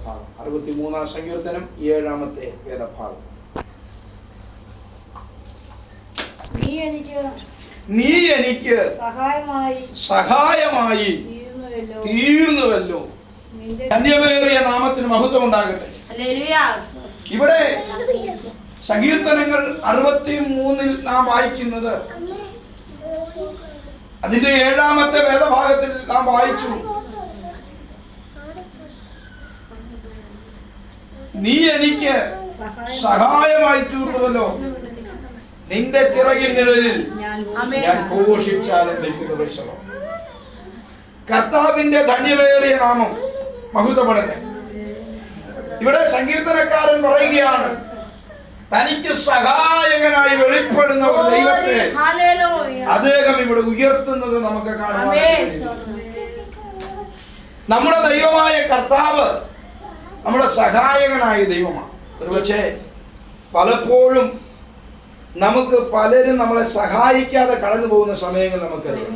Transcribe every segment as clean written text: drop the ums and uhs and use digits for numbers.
വേദഭാഗം 63-ാം സങ്കീർത്തനം 7-ാമത്തെ വേദഭാഗം. നീ എനിക്ക് സഹായമായി തീർന്നുവല്ലോ. ധന്യമേറിയ നാമത്തിന് മഹത്വം ഉണ്ടാകട്ടെ. ഇവിടെ സങ്കീർത്തനങ്ങൾ 63-ൽ നാം വായിക്കുന്നത്, അതിന്റെ 7-ാമത്തെ വേദഭാഗത്തിൽ നാം വായിച്ചു, നീ എനിക്ക് സഹായമായി തീർന്നുവല്ലോ, നിന്റെ ചിറകിൻ നിഴലിൽ ഞാൻ ഘോഷിച്ചാലും. കർത്താവിന്റെ ധന്യമേറിയ നാമം മഹത്വപ്പെടട്ടെ. ഇവിടെ സങ്കീർത്തനക്കാരൻ പറയുകയാണ്, തനിക്ക് സഹായകനായി വെളിപ്പെടുന്ന ഒരു ദൈവത്തെ അദ്ദേഹം ഇവിടെ ഉയർത്തുന്നത് നമുക്ക് കാണാം. നമ്മുടെ ദൈവമായ കർത്താവ് നമ്മുടെ സഹായകനായ ദൈവമാണ്. ഒരുപക്ഷെ പലപ്പോഴും നമുക്ക് പലരും നമ്മളെ സഹായിക്കാതെ കടന്നു പോകുന്ന സമയങ്ങൾ നമുക്കറിയാം,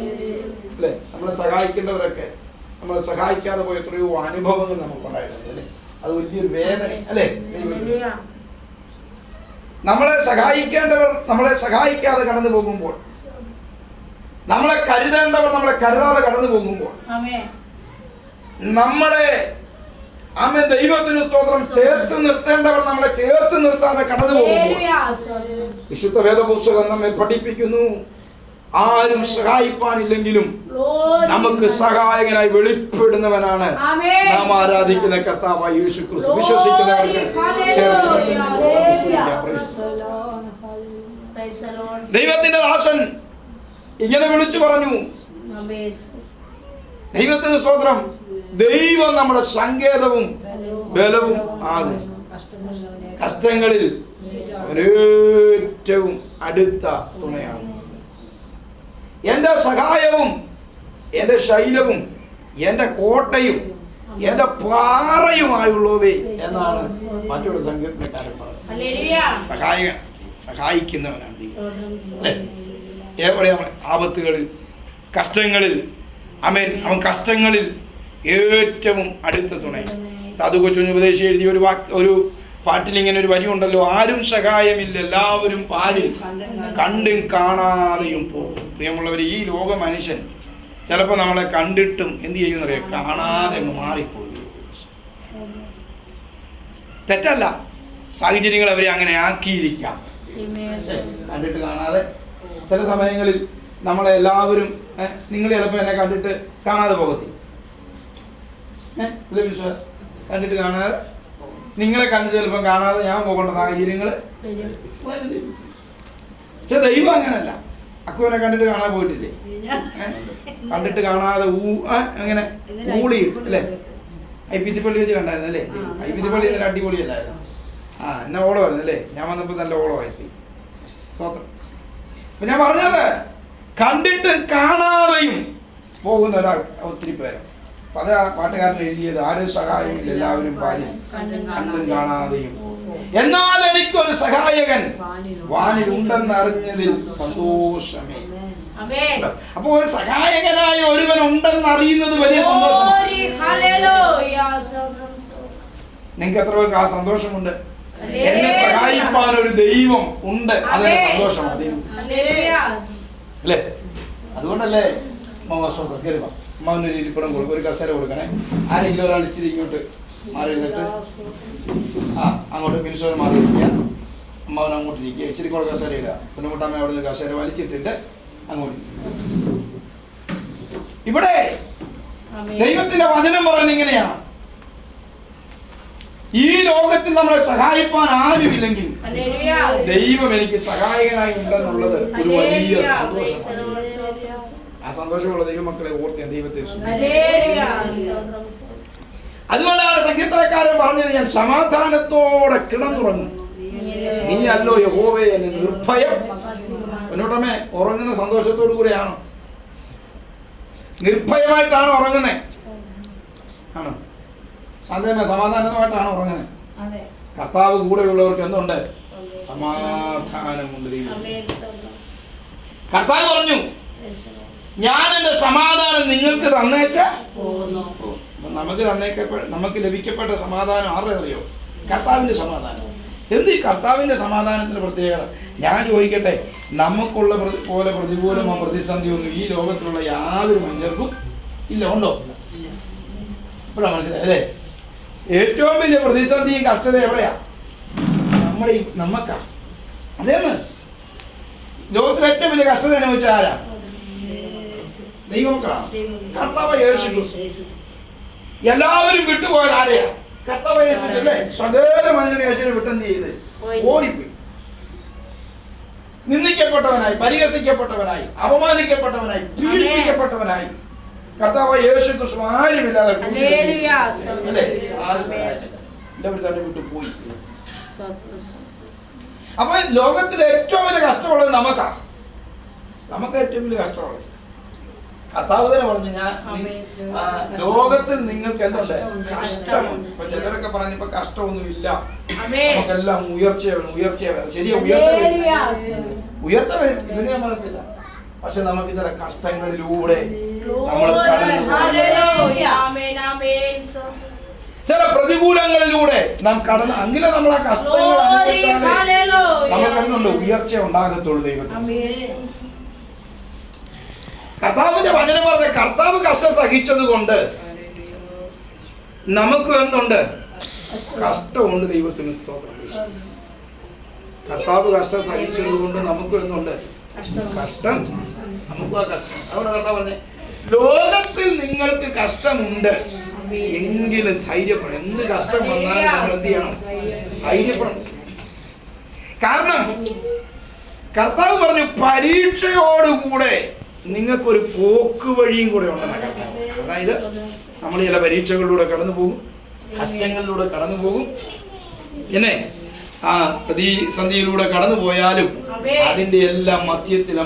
അല്ലെ? നമ്മളെ സഹായിക്കേണ്ടവരൊക്കെ നമ്മളെ സഹായിക്കാതെ പോയ എത്രയോ അനുഭവങ്ങൾ നമുക്കുണ്ടായിട്ടുണ്ട്, അല്ലെ? അത് വലിയൊരു വേദന, അല്ലെ? നമ്മളെ സഹായിക്കേണ്ടവർ നമ്മളെ സഹായിക്കാതെ കടന്നു പോകുമ്പോൾ, നമ്മളെ കരുതേണ്ടവർ നമ്മളെ കരുതാതെ കടന്നു പോകുമ്പോൾ, നമ്മളെ ദൈവത്തിന് സ്തോത്രം ചേർത്ത് നിർത്തേണ്ടവർ നമ്മളെ ചേർത്ത് നിർത്താതെ കടന്നു പോകുമ്പോൾ, വിശുദ്ധ വേദപുസ്തകം നമ്മെ പഠിപ്പിക്കുന്നു, ആരും സഹായിപ്പാനില്ലെങ്കിലും നമുക്ക് സഹായകനായി വെളിപ്പെടുന്നവനാണ് നാം ആരാധിക്കുന്ന കർത്താവായ യേശു ക്രിസ്തു. വിശ്വസിക്കുന്നവർക്ക് ദൈവത്തിന്റെ ദാസൻ ഇങ്ങനെ വിളിച്ചു പറഞ്ഞു, ദൈവത്തിന് സ്തോത്രം, ദൈവം നമ്മുടെ സങ്കേതവും ബലവും ആകും, കഷ്ടങ്ങളിൽ ഏറ്റവും അടുത്ത തുണയാകും, എന്റെ സഹായവും എന്റെ ശൈലവും എന്റെ കോട്ടയും എന്റെ പാറയുമായുള്ളവേ എന്നാണ് മറ്റൊരു സങ്കീർത്തനക്കാരൻ പറയുന്നത്. സഹായിക്കുന്നവനാണ് എവിടെയാണ്? ആപത്തുകളിൽ, കഷ്ടങ്ങളിൽ, അവൻ കഷ്ടങ്ങളിൽ ഏറ്റവും അടുത്ത തുണ. സാധു കൊച്ചുഞ്ഞ് ഉപദേശി എഴുതിയ ഒരു പാട്ടിൽ ഇങ്ങനെ ഒരു വരി ഉണ്ടല്ലോ, ആരും സഹായമില്ല, എല്ലാവരും പാലിൽ കണ്ടും കാണാതെയും പോകും. പ്രിയമുള്ളവർ, ഈ ലോക മനുഷ്യൻ ചിലപ്പോൾ നമ്മളെ കണ്ടിട്ടും എന്ത് ചെയ്യുന്നറിയാം, കാണാതെ അങ്ങ് മാറിപ്പോകും. തെറ്റല്ല, സാഹചര്യങ്ങൾ അവരെ അങ്ങനെ ആക്കിയിരിക്കാം. കണ്ടിട്ട് കാണാതെ ചില സമയങ്ങളിൽ നമ്മളെ എല്ലാവരും, നിങ്ങൾ ചിലപ്പോൾ എന്നെ കണ്ടിട്ട് കാണാതെ പോകത്തി, കണ്ടിട്ട് കാണാതെ, നിങ്ങളെ കണ്ടിട്ട് ചിലപ്പം കാണാതെ ഞാൻ പോകേണ്ട സാഹചര്യങ്ങൾ. പക്ഷെ ദൈവം അങ്ങനല്ല. അക്കുവിനെ കണ്ടിട്ട് കാണാതെ പോയിട്ടില്ലേ? കണ്ടിട്ട് കാണാതെ അങ്ങനെ ഊളിയിട്ടു, അല്ലേ? IPC പള്ളി വെച്ച് കണ്ടായിരുന്നു, അല്ലേ? IPC പള്ളി നല്ല അടിപൊളിയല്ലായിരുന്നു. എന്നെ ഓളമായിരുന്നു, അല്ലേ? ഞാൻ വന്നപ്പോൾ നല്ല ഓളമായിപ്പോയി. സ്വന്തം അപ്പൊ ഞാൻ പറഞ്ഞത്, കണ്ടിട്ട് കാണാതെയും പോകുന്ന ഒരാൾ ഒത്തിരി പേര്. അപ്പൊ അത് ആ പാട്ടുകാരൻ എഴുതിയത്, ആരും സഹായമില്ല, എല്ലാവരും പാലിൽ കണ്ടും കാണാതെയും, എന്നാൽ എനിക്കൊരു സഹായകൻ വാനിൽ ഉണ്ടെന്നറിഞ്ഞതിൽ സന്തോഷമേ. അപ്പൊ ഒരു സഹായകനായ ഒരുവൻ ഉണ്ടെന്ന് അറിയുന്നത് വലിയ സന്തോഷമാണ്. നിങ്ങൾക്ക് എത്ര പേർക്ക് ആ സന്തോഷമുണ്ട്? എന്നെ സഹായിപ്പാൻ ഒരു ദൈവം ഉണ്ട്, അതിന്റെ സന്തോഷമാണ്, അല്ലേ? അതുകൊണ്ടല്ലേ അമ്മാവനൊരു ഇരിപ്പിടം കൊടുക്കും, ഒരു കസേര കൊടുക്കണേ. ആരെങ്കിലും ഒരാൾ ഇച്ചിരി ഇങ്ങോട്ട് മാറി ഇരുന്നിട്ട്, അങ്ങോട്ട് മിനിസോട് മാറി ഇരിക്കുക, അമ്മാവൻ അങ്ങോട്ട് ഇരിക്കുക, ഇച്ചിരി കൂടെ കസേര ഇടുക, കുഞ്ഞുമുട്ടമ്മ അവിടെ നിന്ന് കസേര വലിച്ചിട്ടിട്ട് അങ്ങോട്ട്. ഇവിടെ ദൈവത്തിന്റെ വചനം പറയുന്നത് ഇങ്ങനെയാണ്, ഈ ലോകത്തിൽ നമ്മളെ സഹായിപ്പാൻ ആരുമില്ലെങ്കിൽ ദൈവം എനിക്ക് സഹായകനായി ഉണ്ടെന്നുള്ളത് ഒരു വലിയ സന്തോഷമാണ്. ആ സന്തോഷമുള്ള ദൈവമക്കളെ ഓർത്ത് ദൈവത്തെ. അതുകൊണ്ടാണ് സങ്കീർത്തനക്കാരൻ പറഞ്ഞത്, ഞാൻ സമാധാനത്തോടെ കിടന്നുറങ്ങും, നീ അല്ലോ യഹോവേ എന്നെ നിർഭയം. എന്നോട്ടമ്മേ, ഉറങ്ങുന്ന സന്തോഷത്തോടു കൂടെയാണോ? നിർഭയമായിട്ടാണോ ഉറങ്ങുന്നത്? ആണോ? സമാധാനമായിട്ടാണോ ഉറങ്ങുന്നത്? കർത്താവ് കൂടെയുള്ളവർക്ക് എന്തുണ്ട്? സമാധാനമുണ്ട്. കർത്താവ് പറഞ്ഞു, ഞാൻ എന്റെ സമാധാനം നിങ്ങൾക്ക് തന്നേച്ച. നമുക്ക് ലഭിക്കപ്പെട്ട സമാധാനം ആരുടെ അറിയോ? കർത്താവിൻ്റെ സമാധാനം. എന്ത് ഈ കർത്താവിൻ്റെ സമാധാനത്തിൻ്റെ പ്രത്യേകത? ഞാൻ ചോദിക്കട്ടെ, നമുക്കുള്ള പോലെ പ്രതികൂലമോ പ്രതിസന്ധിയൊന്നും ഈ ലോകത്തിലുള്ള യാതൊരു മനുഷ്യർക്കും ഇല്ല. ഉണ്ടോ? ഇപ്പോഴാണ് മനസ്സിലായി അല്ലേ? ഏറ്റവും വലിയ പ്രതിസന്ധിയും കഷ്ടത എവിടെയാ? നമുക്കാ. അതേന്ന് ലോകത്തിലെ ഏറ്റവും വലിയ കഷ്ടത അനുഭവിച്ച ആരാ? ദൈവമക്കളാണ്. കർത്താവ് യേശു ക്രിസ്തു. എല്ലാവരും വിട്ടുപോയത് ആരെയാ? കർത്താവ് യേശു അല്ലേ? സകല മനുഷ്യനെ യേശുവിനെ വിട്ടെന്ത് ചെയ്ത് ഓടിപ്പോയി. നിന്ദിക്കപ്പെട്ടവനായി, പരിഹസിക്കപ്പെട്ടവനായി, അപമാനിക്കപ്പെട്ടവനായി, പീഡിപ്പിക്കപ്പെട്ടവനായി കർത്താവ് യേശു ക്രിസ്തു ആരുമില്ലാതെ എല്ലാവരും തന്നെ വിട്ടു പോയി. അപ്പൊ ലോകത്തിലെ ഏറ്റവും വലിയ കഷ്ടമുള്ളത് നമുക്ക് ഏറ്റവും വലിയ കഷ്ടമുള്ളത്. കർത്താവ് തന്നെ പറഞ്ഞു, ഞാൻ ലോകത്തിൽ നിങ്ങൾക്ക് എന്തുണ്ട്? കഷ്ടമുണ്ട്. ഇപ്പൊ ചിലരൊക്കെ പറഞ്ഞപ്പോ കഷ്ടമൊന്നുമില്ല, നമുക്കെല്ലാം ഉയർച്ച വേണം. ശരിയാ, ഉയർച്ച വരും, ഇതിനെ നമ്മൾക്കില്ല. പക്ഷെ നമുക്ക് ചില കഷ്ടങ്ങളിലൂടെ നമ്മൾ ചില പ്രതികൂലങ്ങളിലൂടെ നാം കടന്ന് അങ്കിലെ നമ്മൾ ആ കഷ്ടങ്ങൾ അനുഭവിച്ചാലേ നമുക്ക് എന്തുണ്ട്? ഉയർച്ച ഉണ്ടാകത്തുള്ളൂ ദൈവത്തിന്. കർത്താവിന്റെ വചനം പറഞ്ഞ കർത്താവ് കഷ്ടം സഹിച്ചത് കൊണ്ട് നമുക്ക് എന്തുണ്ട്? കഷ്ടമുണ്ട്. ദൈവത്തിന് സ്തോത്രം. കർത്താവ് കഷ്ടം സഹിച്ചത് കൊണ്ട് നമുക്ക് എന്തുണ്ട്? കഷ്ടം. നമുക്ക് ആ കഷ്ടം. അവിടെ കർത്താവ് പറഞ്ഞേ, ലോകത്തിൽ നിങ്ങൾക്ക് കഷ്ടമുണ്ട്, എങ്കിലും ധൈര്യപ്പെടണം. എന്ത് കഷ്ടം വന്നാലും നമ്മൾ എന്ത് ചെയ്യണം? ധൈര്യപ്പെടണം. കാരണം കർത്താവ് പറഞ്ഞു, പരീക്ഷയോടുകൂടെ നിങ്ങൾക്കൊരു പോക്ക് വഴിയും കൂടെ ഉണ്ടെന്ന കർത്താവ്. അതായത് നമ്മൾ ചില പരീക്ഷകളിലൂടെ കടന്നു പോകും, കഷ്ടങ്ങളിലൂടെ കടന്നു പോകും, എന്നെ ആ പ്രതിസന്ധിയിലൂടെ കടന്നു പോയാലും അതിന്റെ എല്ലാം മധ്യത്തിൽ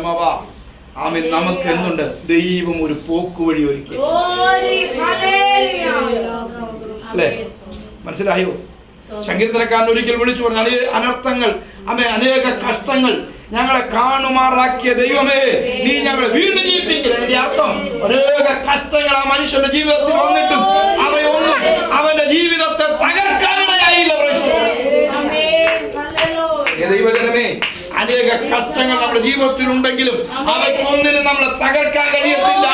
ആമേൻ നമുക്ക് എന്തുണ്ട്? ദൈവം ഒരു പോക്ക് വഴി ഒരുക്കി. അല്ലേ? മനസ്സിലായോ? സങ്കീർത്തനക്കാരൻ ഒരിക്കൽ വിളിച്ചു പറഞ്ഞു, അനർത്ഥങ്ങൾ, അനേക കഷ്ടങ്ങൾ ഞങ്ങളെ കാണുമാറാക്കിയ ദൈവമേ, നീ ഞങ്ങളെ വീണ്ടും ജീവിപ്പിക്കണം. ഇതിന്റെ അർത്ഥം, അനേക കഷ്ടങ്ങൾ ആ മനുഷ്യന്റെ ജീവിതത്തിൽ വന്നിട്ടും അവയൊന്നും അവന്റെ ജീവിതത്തെ തകർക്കാനിടയായില്ല. ദൈവജനമേ, അനേക കഷ്ടങ്ങൾ നമ്മുടെ ജീവിതത്തിൽ ഉണ്ടെങ്കിലും അവയ്ക്കൊന്നിനും നമ്മളെ തകർക്കാൻ കഴിയത്തില്ല.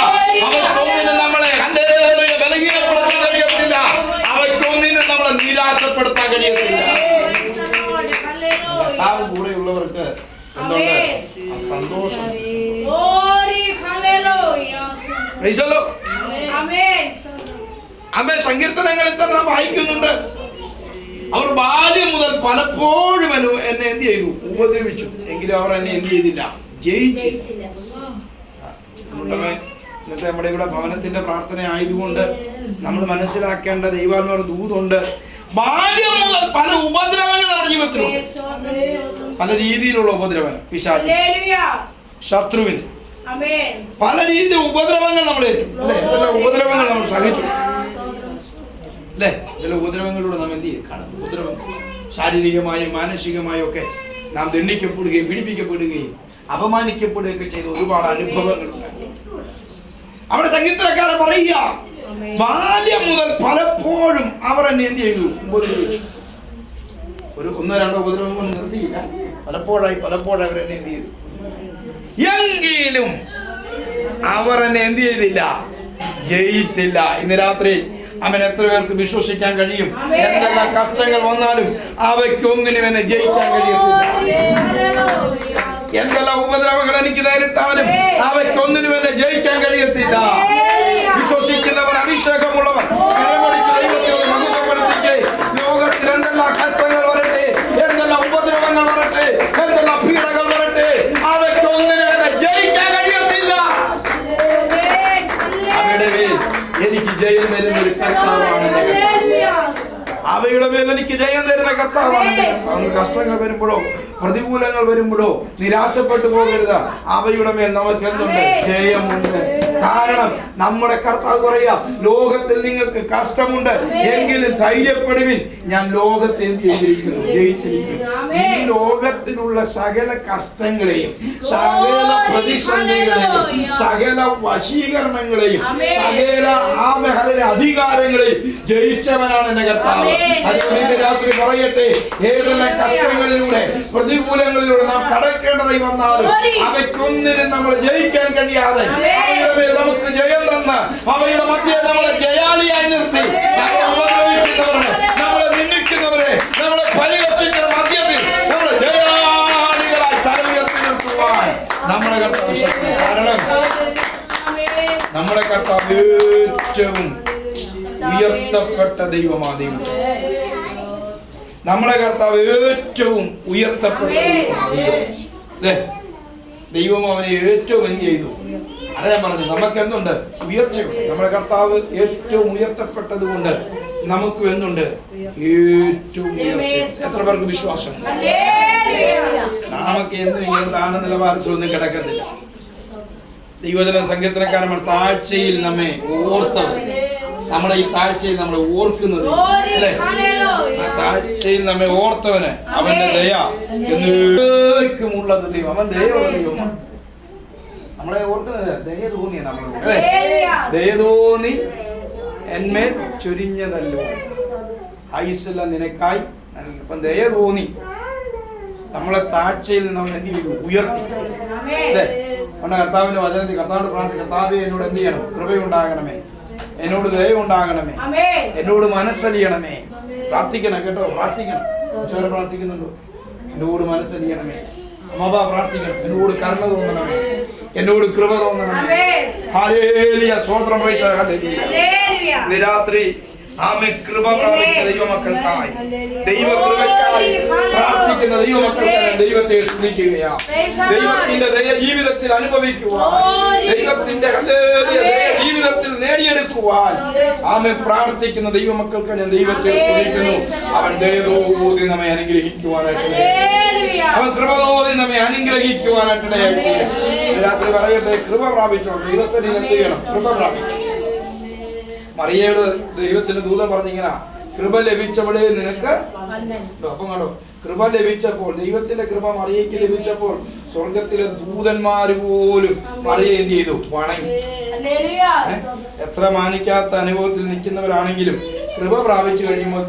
അവയ്ക്കൊന്നിനും നമ്മളെ ബലഹീനപ്പെടുത്താൻ കഴിയത്തില്ല. അവയ്ക്കൊന്നിനും നമ്മളെ നിരാശപ്പെടുത്താൻ കഴിയത്തില്ല. കൂടെയുള്ളവർക്ക് എന്തുണ്ട്? സന്തോഷം. അമ്മേ, സങ്കീർത്തനങ്ങളിൽ തന്നെ നാം വായിക്കുന്നുണ്ട്, അവർ ബാല്യം മുതൽ പലപ്പോഴും എന്നെ എന്ത് ചെയ്തു? ഉപദ്രവിച്ചു, എങ്കിലും അവർ എന്നെ എന്ത് ചെയ്തില്ല? ജയിച്ചില്ല. ഇന്നത്തെ നമ്മുടെ ഇവിടെ ഭവനത്തിന്റെ പ്രാർത്ഥന ആയതുകൊണ്ട് നമ്മൾ മനസ്സിലാക്കേണ്ട ദൈവാത്മാവ് ദൂതുണ്ട്. ബാല്യം മുതൽ പല ഉപദ്രവങ്ങൾ നമ്മുടെ ജീവിതത്തിലുണ്ട്. പല രീതിയിലുള്ള ഉപദ്രവങ്ങൾ, പിശാച്, ശത്രുവിന് പല രീതിയിൽ ഉപദ്രവങ്ങൾ നമ്മൾ ഏറ്റു. അല്ലെ? ചില ഉപദ്രവങ്ങൾ നമ്മൾ സഹിച്ചു. അല്ലെ? ചില ഉപദ്രവങ്ങളിലൂടെ നാം എന്ത് ചെയ്യും? ഉപദ്രവം ശാരീരികമായും മാനസികമായും ഒക്കെ നാം ദണ്ഡിക്കപ്പെടുകയും പീഡിപ്പിക്കപ്പെടുകയും അപമാനിക്കപ്പെടുകയൊക്കെ ചെയ്ത ഒരുപാട് അനുഭവങ്ങളുണ്ട്. അവിടെ സങ്കീർത്തനക്കാരൻ പറയുക, ബാല്യം മുതൽ പലപ്പോഴും അവർ എന്നെ എന്ത് ചെയ്തു? ഉപദ്രവിച്ചു. ഒരു ഒന്നോ രണ്ടോ ഉപദ്രവങ്ങൾ നിർത്തിയില്ല, പലപ്പോഴായി അവർ എന്നെ എന്ത് ചെയ്തു? എങ്കിലും അവർ എന്നെ എന്ത് ചെയ്തില്ല? ജയിച്ചില്ല. ഇന്ന് രാത്രി അവൻ എത്ര പേർക്ക് വിശ്വസിക്കാൻ കഴിയും? എന്തെല്ലാം കഷ്ടങ്ങൾ വന്നാലും അവയ്ക്കൊന്നിനും എന്നെ ജയിക്കാൻ കഴിയത്തില്ല. എന്തെല്ലാം ഉപദ്രവങ്ങൾ എനിക്ക് നേരിട്ടാലും അവയ്ക്കൊന്നിനും എന്നെ ജയിക്കാൻ കഴിയത്തില്ല. വിശ്വസിക്കുന്നവർ, അഭിഷേകമുള്ളവർ കരമടിച്ച് ദൈവത്തോട് മഹത്വപ്പെടുത്തിക്കേ. ലോകത്തിൽ എന്തെല്ലാം കഷ്ടങ്ങൾ വരട്ടെ, എന്തെല്ലാം ഉപദ്രവങ്ങൾ വരട്ടെ, എന്തെല്ലാം പീഡകൾ വരട്ടെ, അവയ്ക്കൊന്നിനും എന്നെ ജയിക്കാൻ കഴിയത്തില്ല. എനിക്ക് ജയം തരുന്ന ഒരു കർത്താവാണ്. അവൻ അവയുടെ മേൽ എനിക്ക് ജയം തരുന്ന കർത്താവാണ്. കഷ്ടങ്ങൾ വരുമ്പോഴോ പ്രതികൂലങ്ങൾ വരുമ്പോഴോ നിരാശപ്പെട്ടു പോകരുത്. അവയുടെ മേൽ നമുക്ക് എന്തുണ്ട്? ജയമുണ്ട്. കാരണം നമ്മുടെ കർത്താവ് പറയാ, ലോകത്തിൽ നിങ്ങൾക്ക് കഷ്ടമുണ്ട്, എങ്കിലും ധൈര്യപ്പെടുവിൻ, ഞാൻ ലോകത്തെ എന്ത് ചെയ്തിരിക്കുന്നു? ജയിച്ചിരിക്കുന്നു. ഈ ലോകത്തിലുള്ള സകല കഷ്ടങ്ങളെയും, സകല പ്രതിസന്ധികളെയും, സകല വശീകരണങ്ങളെയും, സകല അധികാരങ്ങളെയും ജയിച്ചവനാണ് എന്റെ കർത്താവ്. അതുകൊണ്ട് രാത്രി പറയട്ടെ, ഏതെല്ലാം കഷ്ടങ്ങളിലൂടെ പ്രതികൂലങ്ങളിലൂടെ നാം കടക്കേണ്ടതായി വന്നാലും അവയ്ക്കൊന്നിനും നമ്മൾ ജയിക്കാൻ കഴിയാതെ നമുക്ക് ജയം തന്ന് അവയുടെ മധ്യേ നമ്മളെ ജയാളിയായി നിർത്തി, നമ്മളെ ഉപദ്രവിക്കുന്നവരെ, നമ്മളെ നിന്ദിക്കുന്നവരെ, നമ്മളെ പരിഹസിക്കുന്ന മധ്യത്തിൽ നമ്മളെ ജയാളികളായി തലമുയർത്തി നിർത്തുവാൻ നമ്മുടെ കർത്താവ് ശക്തി. കാരണം നമ്മുടെ കർത്താവ് ഏറ്റവും ഉയർത്തപ്പെട്ട ദൈവമാണ്. ദൈവം നമ്മുടെ കർത്താവ് ഏറ്റവും ഉയർത്തപ്പെട്ട ദൈവം. ദൈവം അവനെ ഏറ്റവും എന്ത് ചെയ്തു? അതാ ഞാൻ പറഞ്ഞു, നമുക്ക് എന്തുണ്ട്? ഉയർച്ചയുണ്ട്. നമ്മുടെ കർത്താവ് ഏറ്റവും ഉയർത്തപ്പെട്ടത് കൊണ്ട് നമുക്ക് എന്തുണ്ട്? ഏറ്റവും ഉയർച്ച. എത്ര പേർക്ക് വിശ്വാസം? നമുക്ക് എന്നും ഇങ്ങനെ താഴ്ന്ന നിലവാരത്തിലൊന്നും കിടക്കത്തില്ല. ദൈവജന സങ്കീർത്തനക്കാരൻ താഴ്ചയിൽ നമ്മെ ഓർത്തവൻ, നമ്മളെ ഈ താഴ്ചയിൽ നമ്മളെ ഓർക്കുന്നത് അല്ലേ? ആ താഴ്ചയിൽ നമ്മെ ഓർത്തവന് അവന്റെ ദയ എന്നേക്കുമുള്ളത് ദൈവം. അവൻ ദയയുള്ള ദൈവമാണ്. നമ്മളെ ഓർക്കുന്നത് ദയ തോന്നിയ നമ്മളെ ദയ തോന്നി എന്മേൽ ചൊരിഞ്ഞതല്ലോ ആയുസ്സല്ല നിനക്കായി. അപ്പം ദയ തോന്നി നമ്മളെ താഴ്ചയിൽ നമ്മൾ എന്ത് ചെയ്തു? ഉയർത്തി അല്ലേ? നമ്മുടെ കർത്താവിന്റെ വചനത്തിൽ കർത്താവിനോട് പ്രാർത്ഥിക്കും, കർത്താവേ എന്നോട് എന്ത് ചെയ്യണം? കൃപയുണ്ടാകണമേ, എന്നോട് ദയവുണ്ടാകണമേ, എന്നോട് മനസ്സലിയണമേ. പ്രാർത്ഥിക്കണം കേട്ടോ, പ്രാർത്ഥിക്കണം. ഈശോയെ പ്രാർത്ഥിക്കുന്നുണ്ടോ? എന്നോട് മനസ്സലിയണമേ. അമ്മ പ്രാർത്ഥിക്കണം, എന്നോട് കരുണ തോന്നണമേ, എന്നോട് കൃപ തോന്നണമേ. ഹല്ലേലൂയ, സ്തോത്രം, ഹല്ലേലൂയ. രാത്രി ആമേ കൃപ പ്രാപിച്ച ദൈവമക്കൾക്കായി, ദൈവകൃപയ്ക്കായി പ്രാർത്ഥിക്കുന്ന ദൈവമക്കൾക്കായി ദൈവത്തെ സ്തുതിക്കുകയാണ്. ദൈവത്തിന്റെ ദയ ജീവിതത്തിൽ അനുഭവിക്കുവാൻ, ദൈവത്തിന്റെ ദയ ജീവിതത്തിൽ നേടിയെടുക്കുവാൻ ആമേ പ്രാർത്ഥിക്കുന്ന ദൈവമക്കൾക്ക് ഞാൻ ദൈവത്തെ സ്തുതിക്കുന്നു. അവൻ ദയതോതി നമ്മെ അനുഗ്രഹിക്കുവാനായിട്ട്, അവൻ കൃപതോതി നമ്മെ അനുഗ്രഹിക്കുവാനായിട്ട് രാത്രി പറയട്ടെ. കൃപ പ്രാപിച്ചോ ദൈവസന്നിധിയിൽ എന്ത് ചെയ്യണം? കൃപ പ്രാപിക്കണം. മറിയയോട് ദൈവത്തിന്റെ ദൂതൻ പറഞ്ഞിങ്ങനെ, കൃപ ലഭിച്ചവളെ നിനക്ക്. അപ്പം കണ്ടോ, കൃപ ലഭിച്ചപ്പോൾ, ദൈവത്തിന്റെ കൃപ മറിയയ്ക്ക് ലഭിച്ചപ്പോൾ സ്വർഗത്തിലെ ദൂതന്മാർ പോലും മറിയ എന്ത് ചെയ്തു? വണങ്ങി. എത്ര മാനിക്കാത്ത അനുഭവത്തിൽ നിൽക്കുന്നവരാണെങ്കിലും കൃപ പ്രാപിച്ചു കഴിയുമ്പോൾ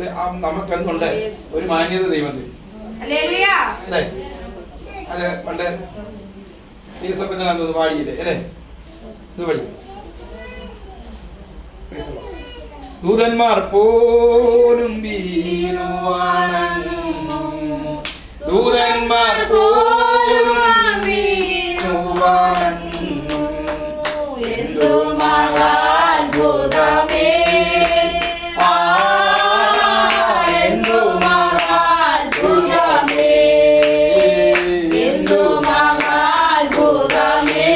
നമുക്ക് എന്തുണ്ട്? ഒരു മാന്യത ദൈവത്തിൽ അല്ലേ? അല്ലെ? പണ്ട് തീസപ്പത്തിനകത്ത് പാടിയില്ലേ അല്ലേ? ഇത് പഠി. ദൂതന്മാർ പോലും വീണു വണങ്ങുന്നു, ദൂതന്മാർ പോലും വീണു വണങ്ങുന്നു. എന്തു മഹാത്ഭുതമേ, എന്തു മഹാത്ഭുതമേ, എന്തു മഹാത്ഭുതമേ.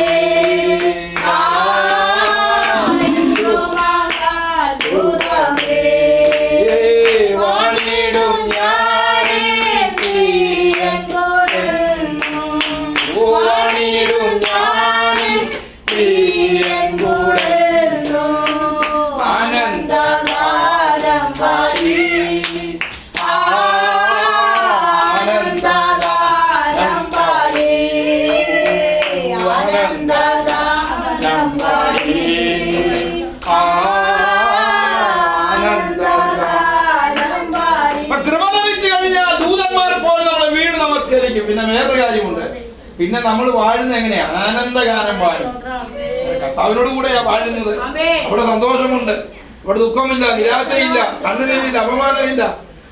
പിന്നെ വേറൊരു കാര്യമുണ്ട്, പിന്നെ നമ്മൾ വാഴുന്നത് എങ്ങനെയാ? ആനന്ദഗാനം പാടും. കർത്താവിനോട് കൂടെയാ വാഴുന്നത്. അവിടെ സന്തോഷമുണ്ട്, അവിടെ ദുഃഖമില്ല, നിരാശയില്ല, കണ്ണുനീരില്ല, അപമാനമില്ല.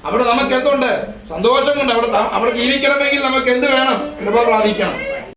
അവിടെ നമുക്ക് എന്തുണ്ട്? സന്തോഷമുണ്ട്. അവിടെ ജീവിക്കണമെങ്കിൽ നമുക്ക് എന്ത് വേണം? കൃപ പ്രാപിക്കണം.